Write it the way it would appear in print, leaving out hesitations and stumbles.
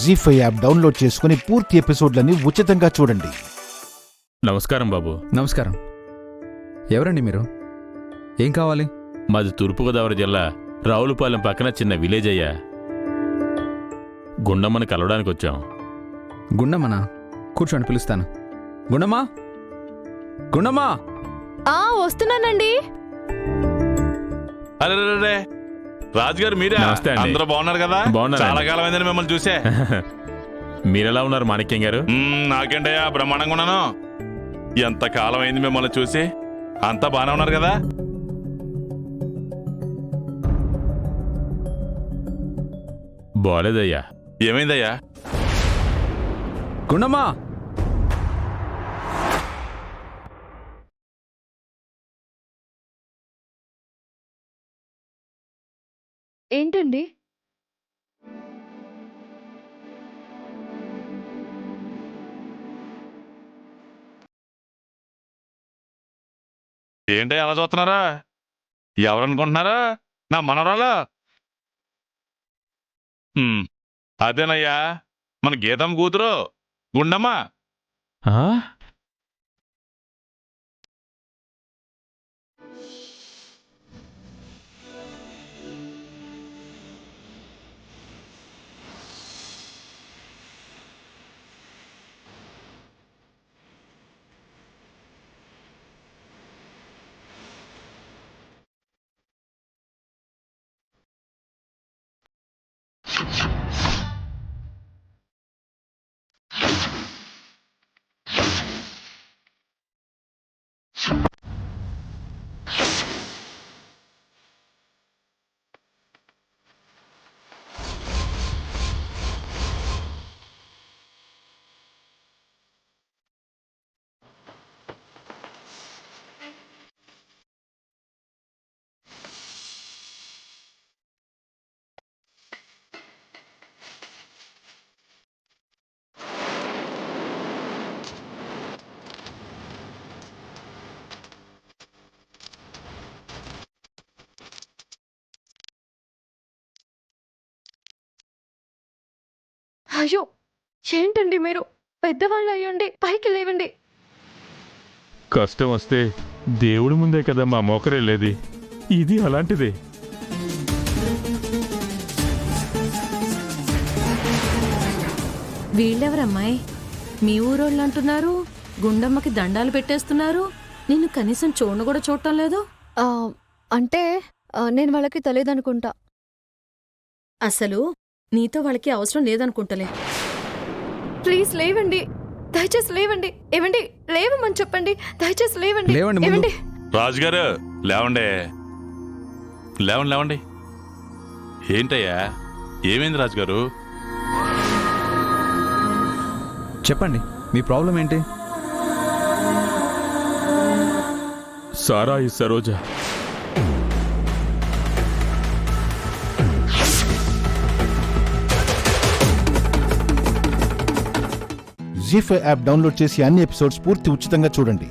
జీ5 app download చేసుకుని పూర్తి ఎపిసోడ్లని ఉచితంగా చూడండి. నమస్కారం బాబు. నమస్కారం. ఎవరండి మీరు? ఏం కావాలి? మాది తూర్పుగోదావరి జిల్లా రావులపాలెం పక్కన చిన్న విలేజ్ అయ్యా. గుండమ్మని కలవడానికి వచ్చాం. గుండమ్మనా? కూర్చోండి, పిలుస్తాను. గుండమ్మా, గుండమ్మా. వస్తున్నానండి. అరే రాజుగారు మీరే? నమస్తే అండి. అందరూ బాగున్నారు కదా? బాగున్నాను. చాలా కాలం అయిందని మిమ్మల్ని చూసే. మీరెలా ఉన్నారు మాణిక్యం గారు? నాకేంటయ్యా, బ్రహ్మాండంగా ఉన్నాను. ఎంత కాలం అయింది మిమ్మల్ని చూసి. అంతా బాగానే ఉన్నారు కదా? బాలేదయ్యా. ఏమైందయ్యా? గుండమ్మా, ఏంటండి? ఏంటయ్యా అలా చూస్తున్నారా? ఎవరనుకుంటున్నారా? నా మనవరాలా? అదేనయ్యా, మన గీతమ్మ కూతురు గుండమ్మ. ఆ? అయ్యో, ఏంటండి మీరు? పెద్దవాళ్ళు అయ్యండి, పైకి లేవండి. కష్టం వస్తే దేవుడి ముందే కదా మా మోకరెళ్ళేది. ఇది అలాంటిదే. వీళ్ళెవరమ్మాయి? మీ ఊరోళ్ళు అంటున్నారు, గుండమ్మకి దండాలు పెట్టేస్తున్నారు. నిన్ను కనీసం చూడను కూడా చూడటం లేదు. అంటే నేను వాళ్ళకి తెలియదనుకుంటా. అసలు నీతో వాళ్ళకి అవసరం లేదనుకుంటలే. ప్లీజ్ లేవండి, దయచేసి లేవండి. ఏవండి, లేవమని చెప్పండి, దయచేసి లేవండి. లేవండి ముందు. ఏవండి? రాజుగారు లేవండి, లేవండి లేవండి. ఏంటయ్యా, ఏమైంది రాజుగారు? చెప్పండి, మీ ప్రాబ్లం ఏంటి? సారాయి సరోజ. జీ5 యాప్ డౌన్లోడ్ చేసి అన్ని ఎపిసోడ్స్ పూర్తి ఉచితంగా చూడండి.